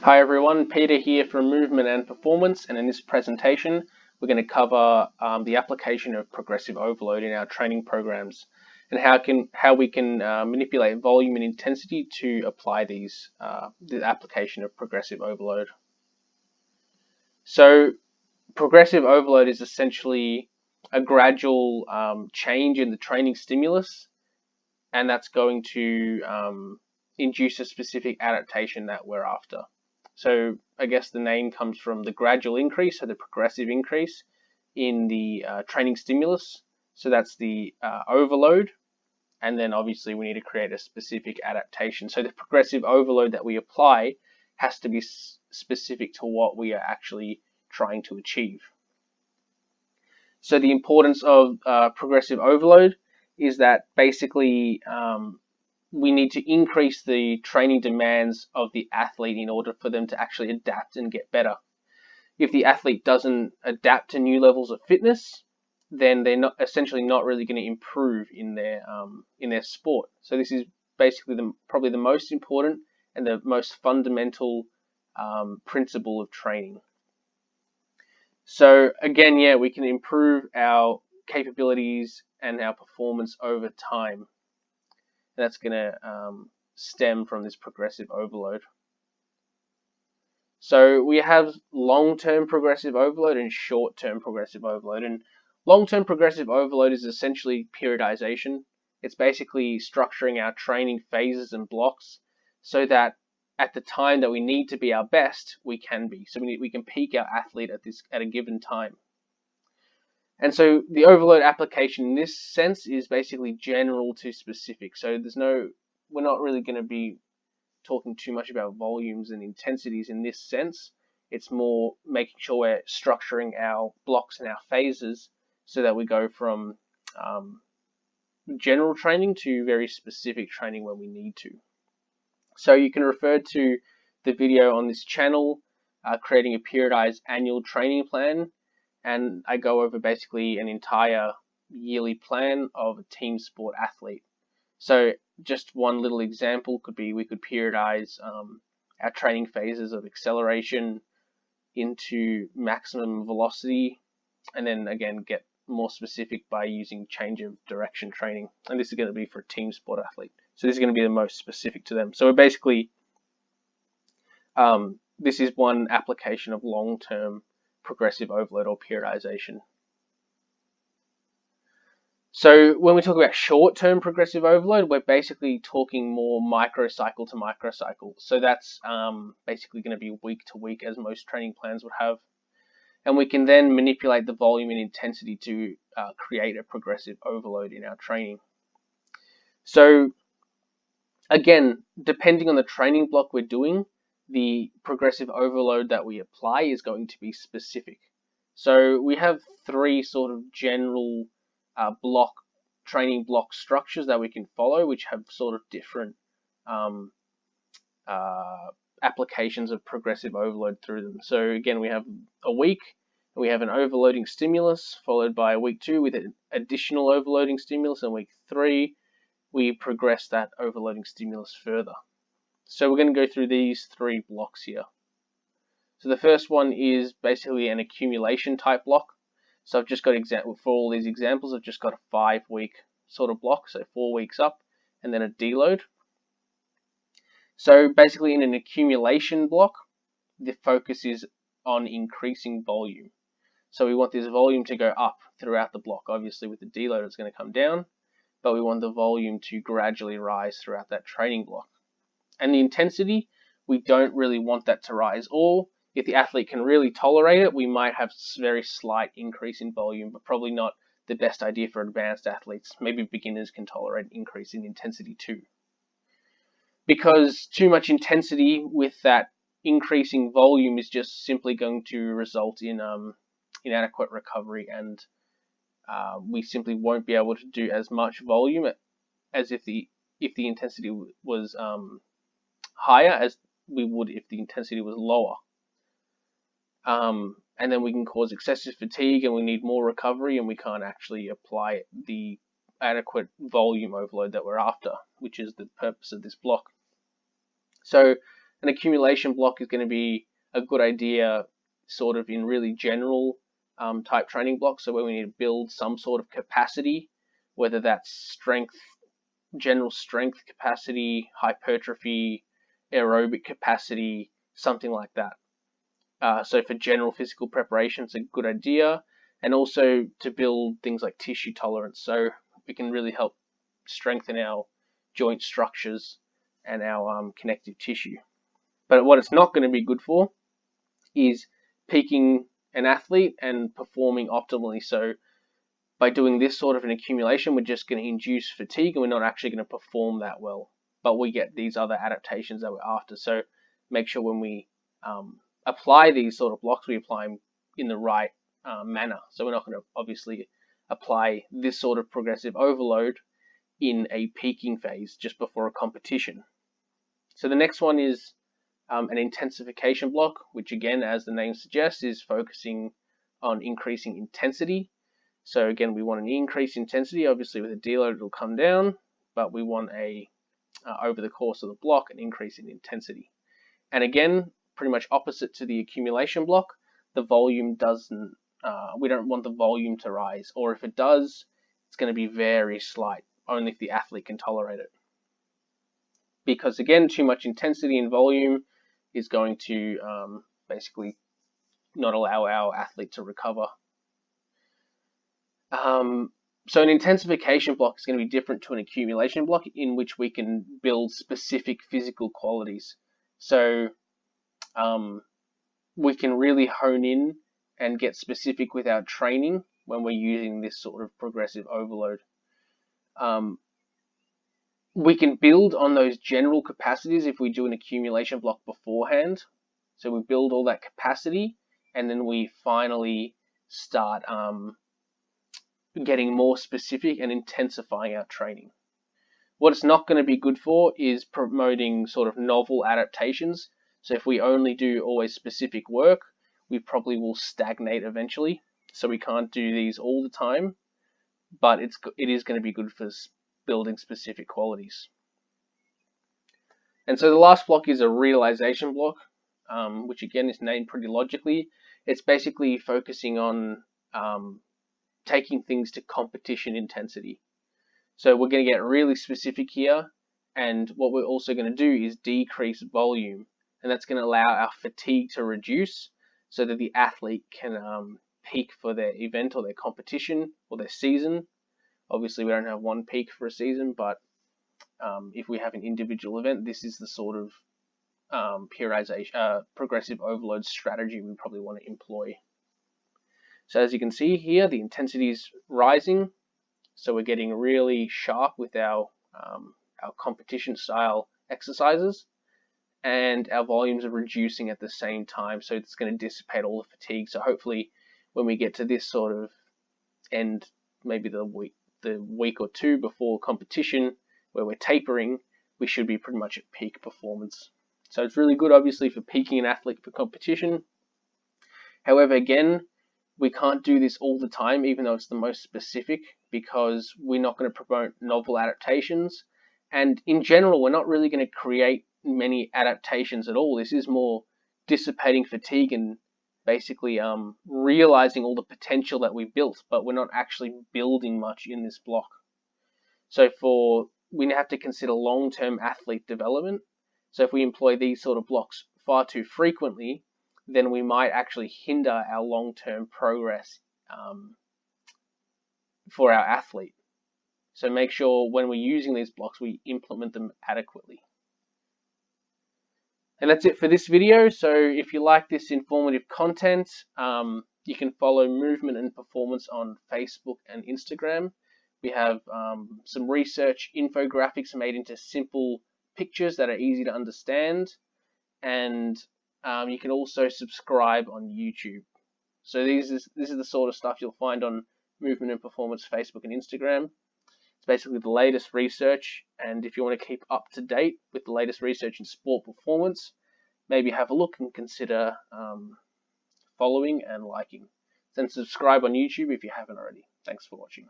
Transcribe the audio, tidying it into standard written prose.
Hi everyone, Peter here from Movement and Performance, and in this presentation we're going to cover the application of progressive overload in our training programs and how we can manipulate volume and intensity to apply the application of progressive overload. So progressive overload is essentially a gradual change in the training stimulus, and that's going to induce a specific adaptation that we're after. So I guess the name comes from the gradual increase, so the progressive increase in the training stimulus. So that's the overload, and then obviously we need to create a specific adaptation. So the progressive overload that we apply has to be specific to what we are actually trying to achieve. So the importance of progressive overload is that basically we need to increase the training demands of the athlete in order for them to actually adapt and get better. If the athlete doesn't adapt to new levels of fitness, then they're essentially not really going to improve in their sport. So this is basically probably the most important and the most fundamental principle of training. So again, yeah, we can improve our capabilities and our performance over time. That's going to stem from this progressive overload. So we have long-term progressive overload and short-term progressive overload. And long-term progressive overload is essentially periodization. It's basically structuring our training phases and blocks so that at the time that we need to be our best, we can be. So we can peak our athlete at a given time. And so the overload application in this sense is basically general to specific. So we're not really going to be talking too much about volumes and intensities in this sense. It's more making sure we're structuring our blocks and our phases so that we go from general training to very specific training when we need to. So you can refer to the video on this channel, creating a periodized annual training plan, and I go over basically an entire yearly plan of a team sport athlete. So just one little example could be we could periodize our training phases of acceleration into maximum velocity, and then again get more specific by using change of direction training. And this is going to be for a team sport athlete. So this is going to be the most specific to them. So we're basically, this is one application of long-term progressive overload or periodization. So when we talk about short-term progressive overload, we're basically talking more microcycle to microcycle. So that's basically going to be week to week, as most training plans would have. And we can then manipulate the volume and intensity to create a progressive overload in our training. So again, depending on the training block we're doing, the progressive overload that we apply is going to be specific. So we have three sort of general training block structures that we can follow, which have sort of different applications of progressive overload through them. So again, we have a week, we have an overloading stimulus, followed by week 2 with an additional overloading stimulus, and week 3 we progress that overloading stimulus further. So we're going to go through these three blocks here. So the first one is basically an accumulation type block. So I've just got for all these examples, I've just got a 5-week sort of block, so 4 weeks up, and then a deload. So basically in an accumulation block, the focus is on increasing volume. So we want this volume to go up throughout the block. Obviously with the deload it's going to come down, but we want the volume to gradually rise throughout that training block. And the intensity, we don't really want that to rise, or if the athlete can really tolerate it, we might have very slight increase in volume, but probably not the best idea for advanced athletes. Maybe beginners can tolerate increase in intensity too. Because too much intensity with that increasing volume is just simply going to result in inadequate recovery, and we simply won't be able to do as much volume as if the intensity was higher as we would if the intensity was lower. And then we can cause excessive fatigue, and we need more recovery, and we can't actually apply the adequate volume overload that we're after, which is the purpose of this block. So An accumulation block is going to be a good idea sort of in really general type training blocks. So where we need to build some sort of capacity, whether that's strength, general strength capacity, hypertrophy, aerobic capacity, something like that. So for general physical preparation, it's a good idea. And also to build things like tissue tolerance. So we can really help strengthen our joint structures and our connective tissue. But what it's not going to be good for is peaking an athlete and performing optimally. So by doing this sort of an accumulation, we're just going to induce fatigue and we're not actually going to perform that well. But we get these other adaptations that we're after. So make sure when we apply these sort of blocks, we apply them in the right manner. So we're not going to obviously apply this sort of progressive overload in a peaking phase just before a competition. So the next one is an intensification block, which again, as the name suggests, is focusing on increasing intensity. So again, we want an increased intensity. Obviously with a deload, it'll come down, but we want over the course of the block, an increase in intensity. And again, pretty much opposite to the accumulation block, the volume doesn't, we don't want the volume to rise, or if it does, it's going to be very slight, only if the athlete can tolerate it. Because again, too much intensity and volume is going to basically not allow our athlete to recover. So an intensification block is going to be different to an accumulation block in which we can build specific physical qualities. So we can really hone in and get specific with our training when we're using this sort of progressive overload. We can build on those general capacities if we do an accumulation block beforehand. So we build all that capacity and then we finally start getting more specific and intensifying our training. What it's not going to be good for is promoting sort of novel adaptations. So if we only do always specific work, we probably will stagnate eventually. So we can't do these all the time, but it is going to be good for building specific qualities. And so the last block is a realization block, which again is named pretty logically. It's basically focusing on taking things to competition intensity. So we're going to get really specific here, and what we're also going to do is decrease volume, and that's going to allow our fatigue to reduce so that the athlete can peak for their event or their competition or their season. Obviously, we don't have one peak for a season, but if we have an individual event, this is the sort of progressive overload strategy we probably want to employ. So as you can see here, the intensity is rising, so we're getting really sharp with our competition style exercises, and our volumes are reducing at the same time, so it's going to dissipate all the fatigue. So hopefully when we get to this sort of end, maybe the week or two before competition, where we're tapering, we should be pretty much at peak performance. So it's really good, obviously, for peaking an athlete for competition. However, again, we can't do this all the time, even though it's the most specific, because we're not going to promote novel adaptations. And in general, we're not really going to create many adaptations at all. This is more dissipating fatigue and basically realizing all the potential that we built, but we're not actually building much in this block. So we have to consider long-term athlete development. So if we employ these sort of blocks far too frequently, then we might actually hinder our long-term progress for our athlete. So make sure when we're using these blocks, we implement them adequately. And that's it for this video. So if you like this informative content, you can follow Movement and Performance on Facebook and Instagram. We have some research infographics made into simple pictures that are easy to understand. And you can also subscribe on YouTube. So this is the sort of stuff you'll find on Movement and Performance Facebook and Instagram. It's basically the latest research, and if you want to keep up to date with the latest research in sport performance, maybe have a look and consider following and liking. Then subscribe on YouTube if you haven't already. Thanks for watching.